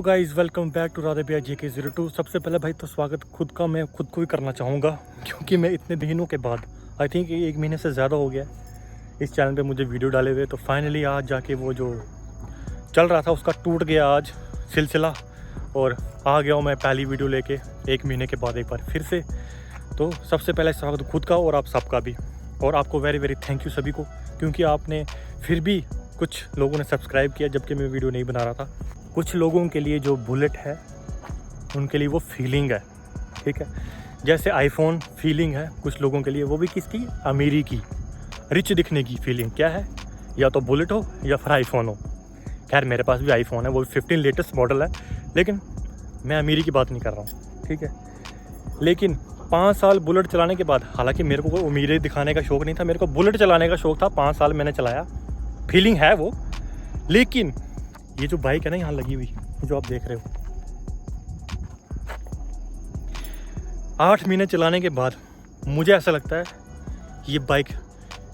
Guys welcome back to Radhe भैया JK02। सबसे पहले भाई तो स्वागत खुद का मैं खुद को ही करना चाहूँगा, क्योंकि मैं इतने दिनों के बाद आई थिंक 1 महीने से ज़्यादा हो गया इस चैनल पे मुझे वीडियो डाले हुए। तो फाइनली आज जाके वो जो चल रहा था उसका टूट गया आज सिलसिला, और आ गया हूँ मैं पहली वीडियो लेके 1 महीने के बाद एक बार फिर से। तो सबसे पहले स्वागत खुद का और आप सबका भी, और आपको वेरी वेरी थैंक यू सभी को, क्योंकि आपने फिर भी कुछ लोगों ने सब्सक्राइब किया जबकि मैं वीडियो नहीं बना रहा था। कुछ लोगों के लिए जो बुलेट है उनके लिए वो फीलिंग है, ठीक है। जैसे आईफोन फीलिंग है कुछ लोगों के लिए, वो भी किसकी, अमीरी की, रिच दिखने की फीलिंग क्या है, या तो बुलेट हो या फिर आईफोन हो। खैर मेरे पास भी आईफोन है, वो 15 लेटेस्ट मॉडल है, लेकिन मैं अमीरी की बात नहीं कर रहा हूँ, ठीक है। लेकिन 5 साल बुलेट चलाने के बाद, हालांकि मेरे को कोई अमीरी दिखाने का शौक़ नहीं था, मेरे को बुलेट चलाने का शौक़ था। 5 साल मैंने चलाया, फीलिंग है वो। लेकिन ये जो बाइक है ना यहाँ लगी हुई, जो आप देख रहे हो, 8 महीने चलाने के बाद मुझे ऐसा लगता है ये बाइक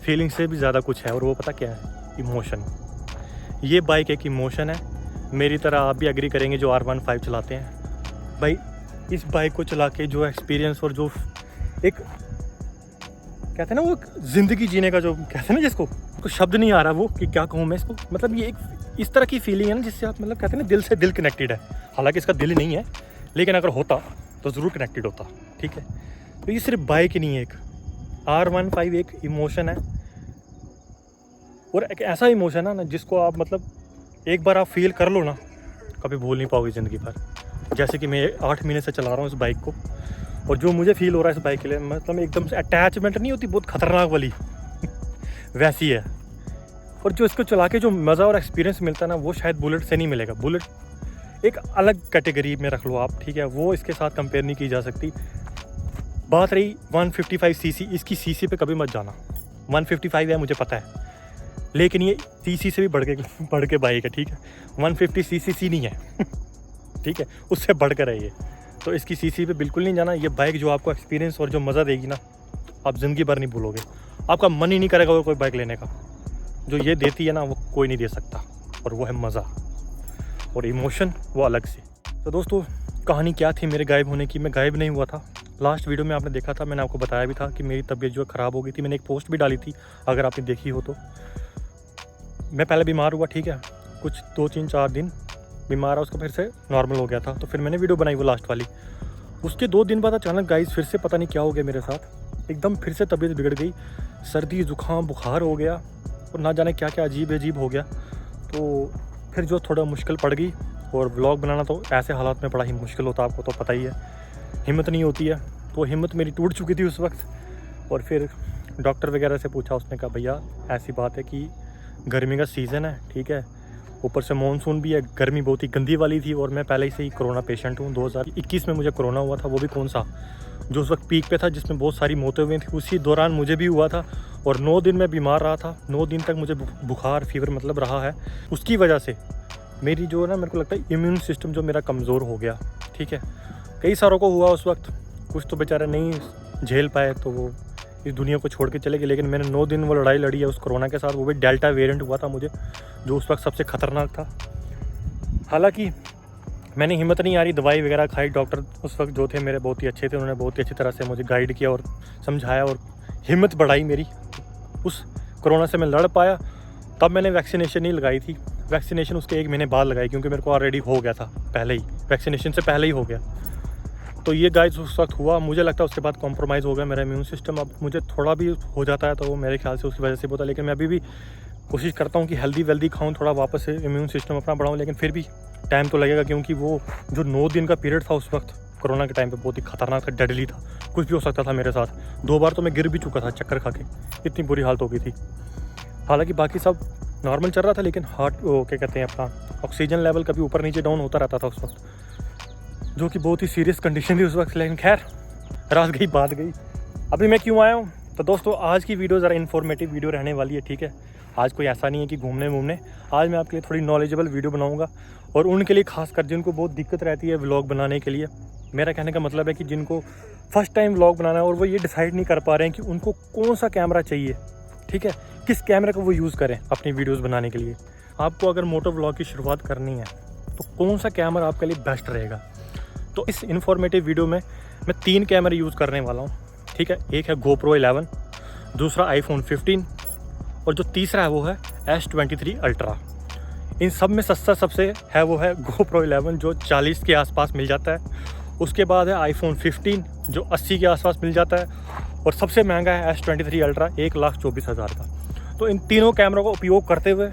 फीलिंग से भी ज़्यादा कुछ है, और वो पता क्या है, इमोशन। ये बाइक एक इमोशन है। मेरी तरह आप भी एग्री करेंगे जो R15 चलाते हैं। भाई इस बाइक को चला के जो एक्सपीरियंस और जो एक कहते हैं ना, वो ज़िंदगी जीने का जो कहते हैं ना, जिसको शब्द नहीं आ रहा वो कि क्या कहूँ मैं इसको, मतलब ये एक इस तरह की फीलिंग है ना जिससे आप मतलब कहते हैं ना दिल से दिल कनेक्टेड है। हालांकि इसका दिल नहीं है, लेकिन अगर होता तो ज़रूर कनेक्टेड होता, ठीक है। तो ये सिर्फ बाइक ही नहीं है, एक R15 एक इमोशन है, और एक ऐसा इमोशन है ना जिसको आप मतलब एक बार आप फील कर लो ना, कभी भूल नहीं पाओगे ज़िंदगी भर। जैसे कि मैं 8 महीने से चला रहा हूँ इस बाइक को, और जो मुझे फील हो रहा है इस बाइक के लिए, मतलब एकदम से अटैचमेंट नहीं होती बहुत खतरनाक वाली वैसी है। और जो इसको चला के जो मज़ा और एक्सपीरियंस मिलता है ना, वो शायद बुलेट से नहीं मिलेगा। बुलेट एक अलग कैटेगरी में रख लो आप, ठीक है, वो इसके साथ कंपेयर नहीं की जा सकती। बात रही 155 सीसी, इसकी सीसी पे कभी मत जाना। 155 है मुझे पता है, लेकिन ये सीसी से भी बढ़ के बाइक है, ठीक है। 150 सीसी नहीं है ठीक है, उससे बढ़ कर है ये। तो इसकी सीसी पे बिल्कुल नहीं जाना। ये बाइक जो आपको एक्सपीरियंस और जो मज़ा देगी ना, आप ज़िंदगी भर नहीं भूलोगे। आपका मन ही नहीं करेगा और कोई बाइक लेने का। जो ये देती है ना वो कोई नहीं दे सकता, और वो है मज़ा और इमोशन, वो अलग से। तो दोस्तों कहानी क्या थी मेरे गायब होने की। मैं गायब नहीं हुआ था। लास्ट वीडियो में आपने देखा था, मैंने आपको बताया भी था कि मेरी तबीयत जो है ख़राब हो गई थी। मैंने एक पोस्ट भी डाली थी, अगर आपने देखी हो तो। मैं पहले बीमार हुआ, ठीक है, कुछ 2-3-4 दिन बीमार है, उसको फिर से नॉर्मल हो गया था। तो फिर मैंने वीडियो बनाई वो लास्ट वाली। उसके 2 दिन बाद अचानक गाइस फिर से पता नहीं क्या हो गया मेरे साथ, एकदम फिर से तबीयत बिगड़ गई। सर्दी जुकाम बुखार हो गया, और ना जाने क्या क्या अजीब हो गया। तो फिर जो थोड़ा मुश्किल पड़ गई, और व्लॉग बनाना तो ऐसे हालात में बड़ा ही मुश्किल होता है, आपको तो पता ही है, हिम्मत नहीं होती है। तो हिम्मत मेरी टूट चुकी थी उस वक्त। और फिर डॉक्टर वगैरह से पूछा, उसने कहा भैया ऐसी बात है कि गर्मी का सीज़न है, ठीक है, ऊपर से मानसून भी है, गर्मी बहुत ही गंदी वाली थी, और मैं पहले ही से ही कोरोना पेशेंट हूँ। 2021 में मुझे कोरोना हुआ था, वो भी कौन सा, जो उस वक्त पीक पे था, जिसमें बहुत सारी मौतें हुई थी। उसी दौरान मुझे भी हुआ था, और 9 दिन मैं बीमार रहा था। 9 दिन तक मुझे बुखार फीवर मतलब रहा है। उसकी वजह से मेरी जो ना, मेरे को लगता है इम्यून सिस्टम जो मेरा कमज़ोर हो गया, ठीक है। कई सारों को हुआ उस वक्त, कुछ तो बेचारे नहीं झेल पाए, तो वो इस दुनिया को छोड़ के चले गए। लेकिन मैंने 9 दिन वो लड़ाई लड़ी है उस कोरोना के साथ, वो भी डेल्टा वेरिएंट हुआ था मुझे, जो उस वक्त सबसे ख़तरनाक था। हालांकि मैंने हिम्मत नहीं आ रही, दवाई वगैरह खाई। डॉक्टर उस वक्त जो थे मेरे बहुत ही अच्छे थे, उन्होंने बहुत ही अच्छी तरह से मुझे गाइड किया और समझाया, और हिम्मत बढ़ाई मेरी। उस कोरोना से मैं लड़ पाया। तब मैंने वैक्सीनेशन नहीं लगाई थी, वैक्सीनेशन उसके 1 महीने बाद लगाई, क्योंकि मेरे को ऑलरेडी हो गया था पहले ही, वैक्सीनेशन से पहले ही हो गया। तो ये गाइस उस वक्त हुआ। मुझे लगता है उसके बाद कॉम्प्रोमाइज़ हो गया मेरा इम्यून सिस्टम। अब मुझे थोड़ा भी हो जाता है तो वो मेरे ख्याल से उसकी वजह से होता है। लेकिन मैं अभी भी कोशिश करता हूँ कि हेल्दी वेल्दी खाऊँ, थोड़ा वापस से इम्यून सिस्टम अपना बढ़ाऊँ। लेकिन फिर भी टाइम तो लगेगा, क्योंकि वो जो 9 दिन का पीरियड था उस वक्त कोरोना के टाइम पे, बहुत ही खतरनाक था, डेडली था। कुछ भी हो सकता था मेरे साथ। 2 बार तो मैं गिर भी चुका था चक्कर खा के, इतनी बुरी हालत हो गई थी। हालांकि बाकी सब नॉर्मल चल रहा था, लेकिन हार्ट वो क्या कहते हैं अपना ऑक्सीजन लेवल कभी ऊपर नीचे डाउन होता रहता था उस वक्त, जो कि बहुत ही सीरियस कंडीशन थी उस वक्त। लेकिन खैर रात गई बात गई। अभी मैं क्यों आया हूँ, तो दोस्तों आज की वीडियो ज़रा इन्फॉर्मेटिव वीडियो रहने वाली है, ठीक है। आज कोई ऐसा नहीं है कि घूमने, आज मैं आपके लिए थोड़ी नॉलेजेबल वीडियो बनाऊँगा, और उनके लिए खासकर जिनको बहुत दिक्कत रहती है व्लॉग बनाने के लिए। मेरा कहने का मतलब है कि जिनको फर्स्ट टाइम व्लॉग बनाना है और वो ये डिसाइड नहीं कर पा रहे हैं कि उनको कौन सा कैमरा चाहिए, ठीक है, किस कैमरे को वो यूज़ करें अपनी वीडियोज़ बनाने के लिए। आपको अगर मोटो व्लॉग की शुरुआत करनी है तो कौन सा कैमरा आपके लिए बेस्ट रहेगा। तो इस इन्फॉर्मेटिव वीडियो में मैं 3 कैमरे यूज़ करने वाला हूँ, ठीक है। एक है GoPro 11, दूसरा iPhone 15 और जो तीसरा है वो है S23 Ultra। इन सब में सस्ता सबसे है वो है GoPro 11 जो 40 के आसपास मिल जाता है। उसके बाद है iPhone 15 जो 80 के आसपास मिल जाता है और सबसे महंगा है S23 Ultra 1,24,000 का। तो इन तीनों कैमरों का उपयोग करते हुए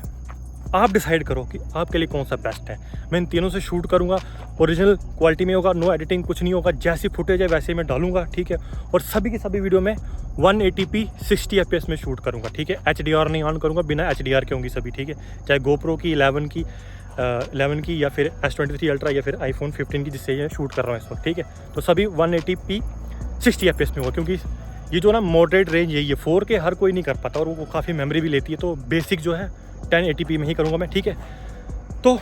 आप डिसाइड करो कि आपके लिए कौन सा बेस्ट है। मैं इन तीनों से शूट करूंगा, ओरिजिनल क्वालिटी में होगा, नो एडिटिंग, कुछ नहीं होगा, जैसी फुटेज है वैसे मैं डालूंगा, ठीक है। और सभी की सभी वीडियो में 180p 60 fps में शूट करूंगा, ठीक है। HDR नहीं ऑन करूंगा, बिना HDR के होंगी सभी, ठीक है। चाहे GoPro की 11 की या फिर S23 Ultra या फिर iPhone 15 की जिससे ये शूट कर रहा हूँ इस वक्त, ठीक है। तो सभी 180p 60 fps में होगा, क्योंकि ये जो ना मॉडरेट रेंज यही है, 4K हर कोई नहीं कर पाता और वो काफ़ी मेमोरी भी लेती है। तो बेसिक जो है 1080p में ही करूँगा मैं, ठीक है। तो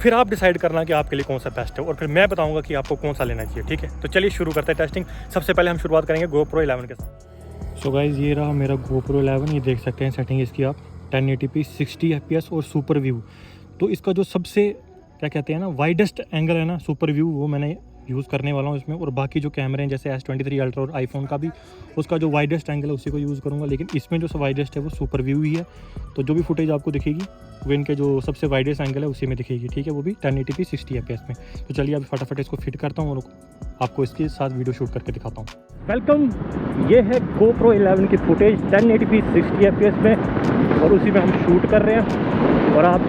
फिर आप डिसाइड करना कि आपके लिए कौन सा बेस्ट है और फिर मैं बताऊँगा कि आपको कौन सा लेना चाहिए, ठीक है। तो चलिए शुरू करते हैं टेस्टिंग। सबसे पहले हम शुरुआत करेंगे GoPro 11 के साथ। सो गाइज़ ये रहा मेरा GoPro 11, ये देख सकते हैं सेटिंग इसकी आप 1080p 60 fps और सुपर व्यू। तो इसका जो सबसे क्या कहते हैं ना वाइडेस्ट एंगल है ना सुपर व्यू, वो मैंने यूज़ करने वाला हूँ इसमें। और बाकी जो कैमरे हैं जैसे S23 Ultra और iPhone का भी उसका जो वाइडेस्ट एंगल है उसी को यूज़ करूँगा, लेकिन इसमें जो वाइडेस्ट है वो सुपर व्यू ही है। तो जो भी फुटेज आपको दिखेगी वो इनके जो सबसे वाइडेस्ट एंगल है उसी में दिखेगी, ठीक है, वो भी 1080p 60 fps में। तो चलिए अभी फटाफट इसको फिट करता हूँ और आपको इसके साथ वीडियो शूट करके दिखाता हूँ। वेलकम, ये है GoPro 11 की फुटेज 1080p 60 fps में और उसी में हम शूट कर रहे हैं। और आप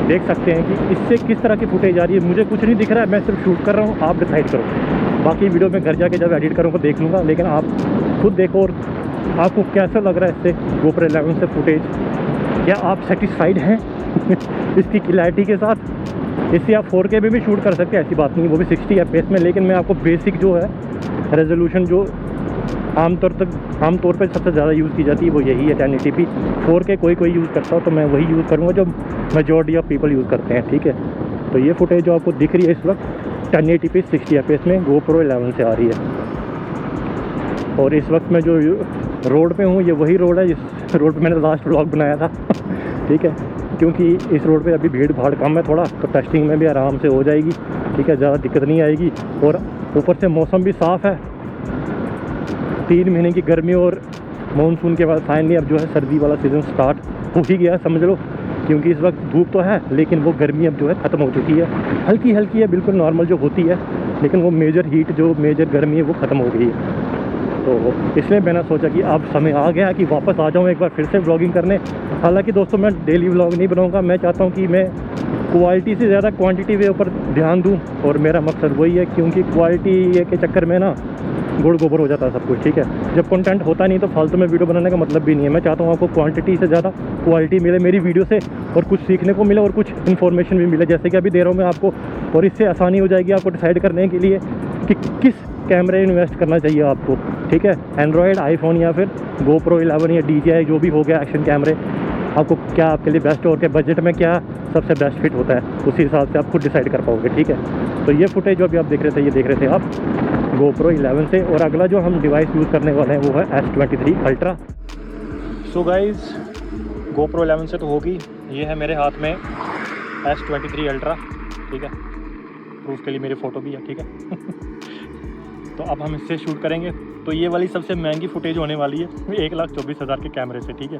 देख सकते हैं कि इससे किस तरह की फुटेज आ रही है। मुझे कुछ नहीं दिख रहा है, मैं सिर्फ शूट कर रहा हूँ, आप डिसाइड करो। बाकी वीडियो में घर जाके जब एडिट करूँगा देख लूँगा, लेकिन आप खुद देखो और आपको कैसा लग रहा है इससे GoPro 11 से फुटेज। क्या आप सेटिस्फाइड हैं इसकी क्लैरिटी के साथ? इससे आप 4K में भी शूट कर सकते हैं, ऐसी बात नहीं, वो भी 60 fps में। लेकिन मैं आपको बेसिक जो है रेजोल्यूशन जो आमतौर पर सबसे ज़्यादा यूज़ की जाती है वो यही है 1080p। 4K कोई यूज़ करता हो तो मैं वही यूज़ करूँगा जो मेजॉरिटी ऑफ पीपल यूज़ करते हैं, ठीक है। तो ये फुटेज जो आपको दिख रही है इस वक्त 1080p 60 fps में GoPro 11 से आ रही है। और इस वक्त मैं जो रोड पे हूँ ये वही रोड है जिस रोड पे मैंने लास्ट व्लॉग बनाया था ठीक है, क्योंकि इस रोड पे अभी भीड़ भाड़ कम है थोड़ा, तो टेस्टिंग में भी आराम से हो जाएगी, ठीक है, ज़्यादा दिक्कत नहीं आएगी। और ऊपर से मौसम भी साफ़ है, 3 महीने की गर्मी और मानसून के बाद फाइनली अब जो है सर्दी वाला सीज़न स्टार्ट हो ही गया समझ लो। क्योंकि इस वक्त धूप तो है लेकिन वो गर्मी अब जो है ख़त्म हो चुकी है, हल्की हल्की है, बिल्कुल नॉर्मल जो होती है, लेकिन वो मेजर हीट जो मेजर गर्मी है वो ख़त्म हो गई है। तो इसलिए मैंने सोचा कि अब समय आ गया कि वापस आ जाऊँ एक बार फिर से व्लॉगिंग करने। हालांकि दोस्तों मैं डेली व्लॉग नहीं बनाऊँगा, मैं चाहता हूँ कि मैं क्वालिटी से ज़्यादा क्वांटिटी के ऊपर ध्यान दूँ और मेरा मकसद वही है, क्योंकि क्वालिटी के चक्कर में ना गुड़ गोबर हो जाता है सब कुछ, ठीक है। जब कंटेंट होता नहीं तो फालतू में वीडियो बनाने का मतलब भी नहीं है। मैं चाहता हूँ आपको क्वांटिटी से ज़्यादा क्वालिटी मिले मेरी वीडियो से और कुछ सीखने को मिले और कुछ इन्फॉर्मेशन भी मिले, जैसे कि अभी दे रहा हूँ मैं आपको। और इससे आसानी हो जाएगी आपको डिसाइड करने के लिए कि किस कैमरे इन्वेस्ट करना चाहिए आपको, ठीक है। एंड्रॉयड, आईफोन या फिर GoPro 11 या DJI जो भी हो गया एक्शन कैमरे, आपको क्या आपके लिए बेस्ट और क्या बजट में क्या सबसे बेस्ट फिट होता है, उसी हिसाब से आप खुद डिसाइड कर पाओगे, ठीक है। तो ये फुटेज जो अभी आप देख रहे थे, ये देख रहे थे आप GoPro 11 से। और अगला जो हम डिवाइस यूज़ करने वाले हैं वो है S23 Ultra। So guys GoPro 11 से तो होगी, ये है मेरे हाथ में S23 Ultra, ठीक है, प्रूफ के लिए मेरी फ़ोटो भी है, ठीक है तो अब हम इससे शूट करेंगे। तो ये वाली सबसे महंगी फुटेज होने वाली है 1,24,000 के कैमरे से, ठीक है।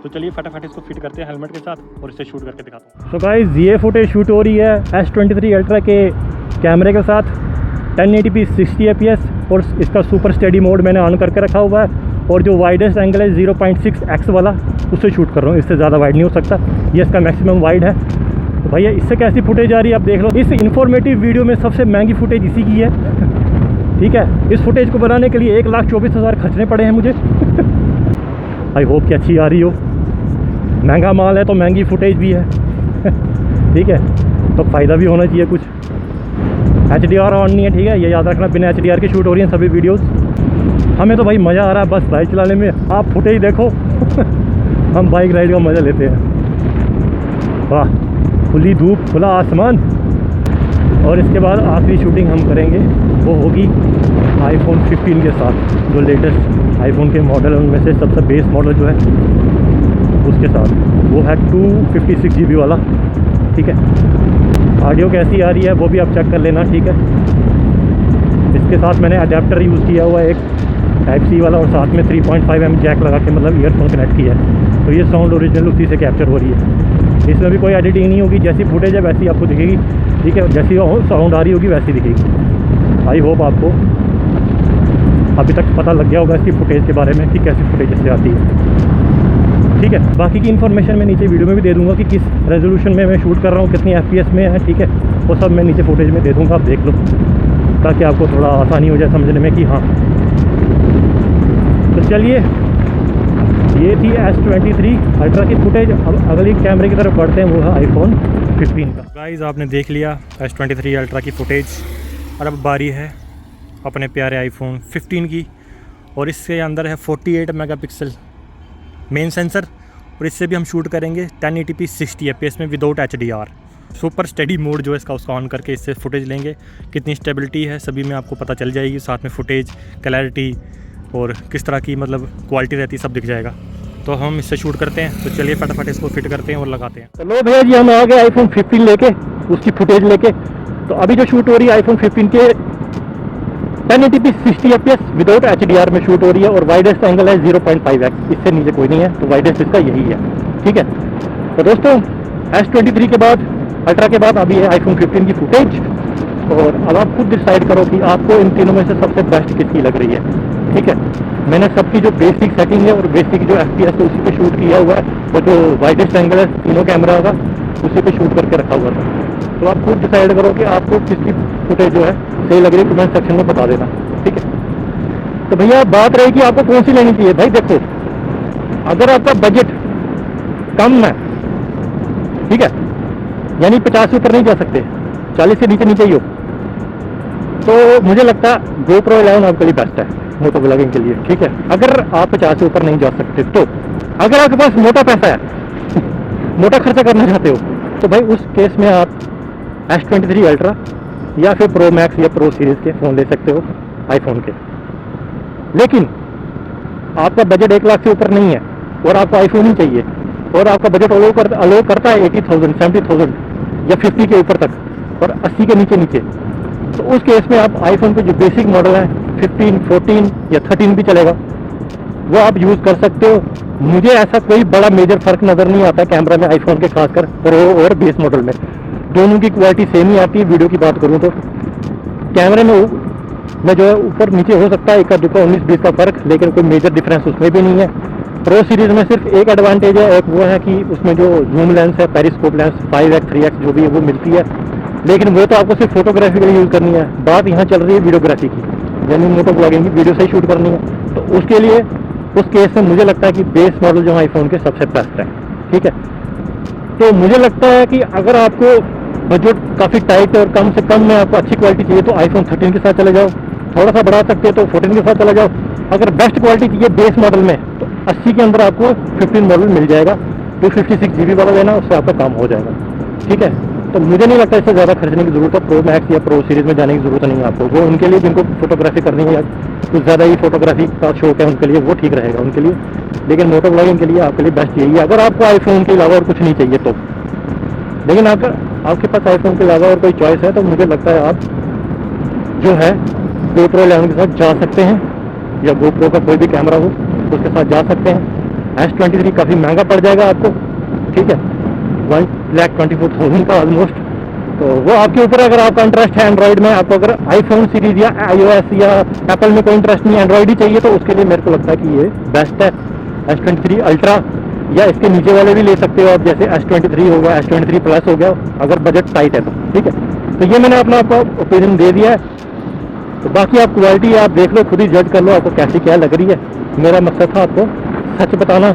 तो चलिए फटाफट इसको फिट करते हैं हेलमेट के साथ और इसे शूट करके दिखाता हूँ। तो गाइस ये फुटेज शूट हो रही है S23 Ultra के कैमरे के साथ 1080p 60 fps और इसका सुपर स्टेडी मोड मैंने ऑन करके रखा हुआ है। और जो वाइडेस्ट एंगल है 0.6x वाला, उससे शूट कर रहा हूँ, इससे ज़्यादा वाइड नहीं हो सकता, ये इसका मैक्सिमम वाइड है। तो भैया इससे कैसी फुटेज आ रही है आप देख लो। इस इन्फॉर्मेटिव वीडियो में सबसे महंगी फुटेज इसी की है ठीक है। इस फुटेज को बनाने के लिए 1,24,000 खर्चने पड़े हैं मुझे आई होप कि अच्छी आ रही हो। महंगा माल है तो महंगी फुटेज भी है ठीक है, तो फ़ायदा भी होना चाहिए कुछ। HDR ऑन नहीं है, ठीक है, ये याद रखना, बिना HDR की शूट हो रही हैं सभी वीडियोस। हमें तो भाई मज़ा आ रहा है बस बाइक चलाने में, आप फुटेज देखो हम बाइक राइड का मज़ा लेते हैं। वाह, खुली धूप, खुला आसमान। और इसके बाद आखिरी शूटिंग हम करेंगे वो होगी iPhone 15 के साथ, जो लेटेस्ट iPhone के मॉडल उनमें से सबसे बेस मॉडल जो है उसके साथ, वो है 256 GB वाला, ठीक है। ऑडियो कैसी आ रही है वो भी आप चेक कर लेना, ठीक है। इसके साथ मैंने अडेप्टर यूज़ किया हुआ है एक टाइप सी वाला, और साथ में 3.5mm जैक लगा के मतलब ईयरफोन कनेक्ट किया है। तो ये साउंड ओरिजिनल उसी से कैप्चर हो रही है। इसमें भी कोई एडिटिंग नहीं होगी, जैसी फुटेज है वैसी आपको दिखेगी, ठीक है। जैसी साउंड आ रही होगी वैसी दिखेगी। आई होप आपको अभी तक पता लग गया होगा इसकी फुटेज के बारे में कि कैसी फुटेज इससे आती है, ठीक है। बाकी की इन्फॉर्मेशन मैं नीचे वीडियो में भी दे दूँगा कि किस रेजोल्यूशन में मैं शूट कर रहा हूँ, कितनी FPS में है, ठीक है। वो सब मैं नीचे फुटेज में दे दूँगा, आप देख लो, ताकि आपको थोड़ा आसानी हो जाए समझने में कि हाँ। तो चलिए, ये थी S23 अल्ट्रा की फुटेज। अब अगली कैमरे की तरफ बढ़ते हैं, वो है iPhone 15 का। गाइस आपने देख लिया S23 अल्ट्रा की फुटेज, और अब बारी है अपने प्यारे iPhone 15 की। और इसके अंदर है 48 मेगापिक्सल मेन सेंसर, और इससे भी हम शूट करेंगे 1080p 60 fps में without HDR। Super steady mode जो है इसका, उसका ऑन करके इससे फुटेज लेंगे। कितनी स्टेबिलिटी है सभी में आपको पता चल जाएगी, साथ में फुटेज, क्लैरिटी और किस तरह की मतलब क्वालिटी रहती है, सब दिख जाएगा। तो हम इससे शूट करते हैं। तो चलिए फटाफट इसको फिट करते हैं और लगाते हैं। चलो भैया जी, हम आ गए iPhone 15 लेके, उसकी फुटेज लेके। तो अभी जो शूट हो रही है iPhone 15 के 1080p 60 fps विदाउट HDR में शूट हो रही है, और वाइडेस्ट एंगल है 0.5x, इससे नीचे कोई नहीं है। तो वाइडेस्ट इसका यही है, ठीक है। तो दोस्तों S23 के बाद, अल्ट्रा के बाद अभी है iPhone 15 की फुटेज, और अब आप खुद डिसाइड करो कि आपको इन तीनों में से सबसे बेस्ट किसकी लग रही है, ठीक है। मैंने सबकी जो बेसिक सेटिंग है और बेसिक जो FPS है उसी पे शूट किया हुआ है, और जो वाइडेस्ट एंगल है तीनों कैमरा का उसी पे शूट करके रखा हुआ था। तो आप खुद डिसाइड करो कि आपको किसकी फुटेज जो है सही लग रही है, कमेंट सेक्शन में बता देना, ठीक है। तो भैया बात रही कि आपको कौन सी लेनी चाहिए। भाई देखो, अगर आपका बजट कम है, ठीक है, यानी 50 से ऊपर नहीं जा सकते, 40 से नीचे नीचे ही हो, तो मुझे लगता है GoPro 11 आपके लिए बेस्ट है मोटो ब्लॉगिंग के लिए, ठीक है। अगर आप 50 से ऊपर नहीं जा सकते, तो अगर आपके पास मोटा पैसा है मोटा खर्चा करना चाहते हो, तो भाई उस केस में आप S23 अल्ट्रा या फिर प्रो मैक्स या प्रो सीरीज के फ़ोन ले सकते हो iPhone के। लेकिन आपका बजट 1 लाख से ऊपर नहीं है और आपको iPhone ही चाहिए, और आपका बजट अलो करता है 80,000, 70,000 या 50 के ऊपर तक, और 80 के नीचे नीचे, तो उस केस में आप iPhone पे जो बेसिक मॉडल है 15, 14 या 13 भी चलेगा, वो आप यूज़ कर सकते हो। मुझे ऐसा कोई बड़ा मेजर फ़र्क नज़र नहीं आता कैमरा में iPhone के, खासकर प्रो और बेस मॉडल में दोनों की क्वालिटी सेम ही आती है। वीडियो की बात करूँ तो कैमरे में जो है ऊपर नीचे हो सकता है 1 का 2 का 19-20 का फ़र्क, लेकिन कोई मेजर डिफरेंस उसमें भी नहीं है। प्रो सीरीज़ में सिर्फ एक एडवांटेज है, एक वो है कि उसमें जो जूम लेंस है, पेरिस्कोप लेंस 5x 3x जो भी है वो मिलती है, लेकिन वो तो आपको सिर्फ फोटोग्राफी के लिए यूज़ करनी है। बात यहाँ चल रही है वीडियोग्राफी की, यानी मोटो ब्लॉगिंग की, वीडियो से ही शूट करनी है। तो उसके लिए उस केस में मुझे लगता है कि बेस मॉडल जो है iPhone के सबसे बेस्ट है, ठीक है। तो मुझे लगता है कि अगर आपको बजट काफ़ी टाइट और कम से कम में आपको अच्छी क्वालिटी चाहिए तो iPhone 13 के साथ चले जाओ, थोड़ा सा बढ़ा सकते हो तो 14 के साथ चले जाओ। अगर बेस्ट क्वालिटी चाहिए बेस मॉडल में तो 80 के अंदर आपको 15 मॉडल मिल जाएगा, 256 GB वाला लेना, उससे आपका काम हो जाएगा, ठीक है। तो मुझे नहीं लगता इससे ज़्यादा खर्चने की ज़रूरत है। प्रो मैक्स या प्रो सीरीज़ में जाने की ज़रूरत नहीं है आपको, वो उनके लिए जिनको फोटोग्राफी करनी है या कुछ ज़्यादा ही फोटोग्राफी का शौक है उनके लिए वो ठीक रहेगा उनके लिए, लेकिन मोटो ब्लॉगिंग के लिए आपके लिए बेस्ट यही है अगर आपको iPhone के अलावा और कुछ नहीं चाहिए तो। लेकिन अगर आपके पास iPhone के अलावा और कोई चॉइस है तो मुझे लगता है आप जो है GoPro 11 के साथ जा सकते हैं, या GoPro का कोई भी कैमरा हो उसके साथ जा सकते हैं। S23 काफ़ी महंगा पड़ जाएगा आपको, ठीक है, 1,24,000 का ऑलमोस्ट। तो वो आपके ऊपर, अगर आपका इंटरेस्ट है एंड्रॉइड में, आपको अगर iPhone सीरीज़ या iOS या एप्पल में कोई इंटरेस्ट नहीं, एंड्रॉइड ही चाहिए, तो उसके लिए मेरे को लगता है कि ये बेस्ट है S23 अल्ट्रा, या इसके नीचे वाले भी ले सकते हो आप, जैसे S23 होगा, S23 प्लस हो गया, अगर बजट टाइट है तो, ठीक है। तो ये मैंने अपना आपको ओपिनियन दे दिया है। तो बाकी आप क्वालिटी आप देख लो, खुद ही जज कर लो आपको कैसी क्या लग रही है। मेरा मकसद था आपको सच बताना,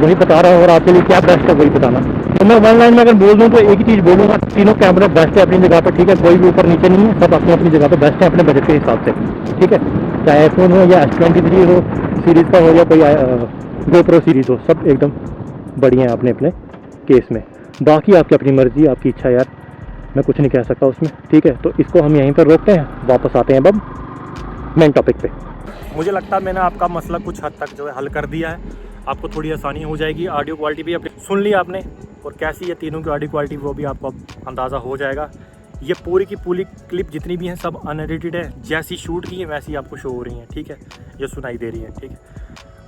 वही बता रहा हूँ, और आपके लिए क्या बेस्ट है वही बताना। तो मैं वन लाइन में अगर बोल दूँ तो एक ही चीज़ बोलूँगा, तीनों कैमरा बेस्ट है अपनी जगह पर, ठीक है, कोई भी ऊपर नीचे नहीं है, सब अपनी अपनी जगह पर बेस्ट है अपने बजट के हिसाब से, ठीक है। चाहे iPhone हो या S23 हो सीरीज़ का हो या कोई GoPro सीरीज़ हो, सब एकदम बढ़िया है अपने अपने केस में। बाकी आपकी अपनी मर्ज़ी, आपकी इच्छा यार, मैं कुछ नहीं कह सकता उसमें, ठीक है। तो इसको हम यहीं पर रोकते हैं, वापस आते हैं अब मेन टॉपिक पे। मुझे लगता है मैंने आपका मसला कुछ हद तक जो है हल कर दिया है, आपको थोड़ी आसानी हो जाएगी। ऑडियो क्वालिटी भी अपनी सुन ली आपने, और कैसी है तीनों की ऑडियो क्वालिटी वो भी आपको अब अंदाज़ा हो जाएगा। ये पूरी की पूरी क्लिप जितनी भी हैं सब अनएडिटेड है, जैसी शूट की है वैसी आपको शो हो रही हैं, ठीक है, ये सुनाई दे रही है, ठीक है।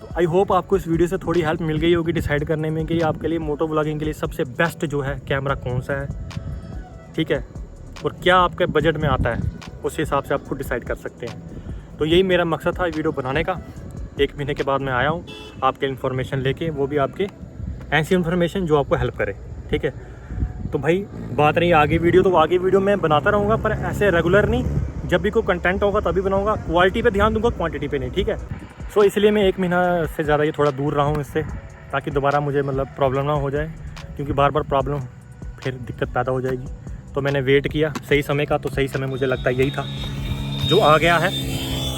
तो आई होप आपको इस वीडियो से थोड़ी हेल्प मिल गई होगी डिसाइड करने में कि आपके लिए मोटो व्लॉगिंग के लिए सबसे बेस्ट जो है कैमरा कौन सा है, ठीक है, और क्या आपके बजट में आता है, उस हिसाब से आप खुद डिसाइड कर सकते हैं। तो यही मेरा मकसद था वीडियो बनाने का। 1 महीने के बाद मैं आया हूँ आपके इन्फॉर्मेशन लेके, वो भी आपके ऐसी इन्फॉर्मेशन जो आपको हेल्प करे, ठीक है। तो भाई बात रही आगे वीडियो, तो आगे वीडियो मैं बनाता रहूँगा, पर ऐसे रेगुलर नहीं, जब भी कोई कंटेंट होगा तभी बनाऊँगा। क्वालिटी पे ध्यान दूंगा, क्वांटिटी पे नहीं, ठीक है। सो इसलिए मैं 1 महीना से ज़्यादा ये थोड़ा दूर रहा हूँ इससे, ताकि दोबारा मुझे मतलब प्रॉब्लम ना हो जाए, क्योंकि बार बार प्रॉब्लम फिर दिक्कत पैदा हो जाएगी। तो मैंने वेट किया सही समय का, तो सही समय मुझे लगता है यही था जो आ गया है।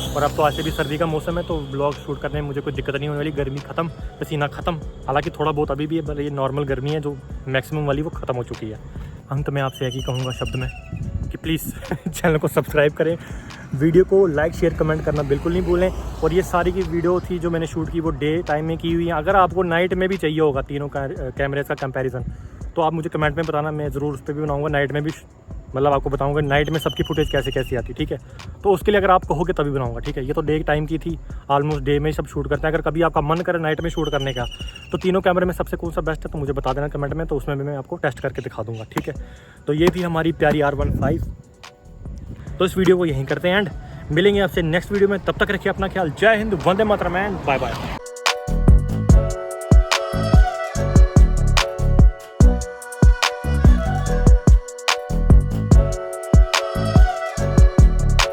और अब तो ऐसे भी सर्दी का मौसम है, तो ब्लॉग शूट करने में मुझे कोई दिक्कत नहीं होने वाली। गर्मी ख़त्म, पसीना ख़त्म, हालांकि थोड़ा बहुत अभी भी है, पर ये नॉर्मल गर्मी है जो मैक्सिमम वाली वो ख़त्म हो चुकी है। अंत में आपसे यही कहूँगा शब्द में कि प्लीज़ चैनल को सब्सक्राइब करें, वीडियो को लाइक शेयर कमेंट करना बिल्कुल नहीं भूलें। और ये सारी की वीडियो थी जो मैंने शूट की वो डे टाइम में की हुई है। अगर आपको नाइट में भी चाहिए होगा तीनों का कैमरे का कंपैरिजन, तो आप मुझे कमेंट में बताना, मैं ज़रूर उस पर भी बनाऊँगा। नाइट में भी मतलब आपको बताऊंगा नाइट में सबकी फुटेज कैसे कैसी आती है, ठीक है। तो उसके लिए अगर आप कहोगे तभी बनाऊंगा, ठीक है। ये तो डे टाइम की थी, ऑलमोस्ट डे में ही सब शूट करते हैं। अगर कभी आपका मन करे नाइट में शूट करने का, तो तीनों कैमरे में सबसे कौन सा बेस्ट है तो मुझे बता देना कमेंट में, तो उसमें भी मैं आपको टेस्ट करके दिखा दूंगा, ठीक है। तो ये थी हमारी प्यारी R15। तो इस वीडियो को यहीं करते हैं एंड मिलेंगे आपसे नेक्स्ट वीडियो में। तब तक रखिए अपना ख्याल। जय हिंद, वंदे मातरम, बाय बाय।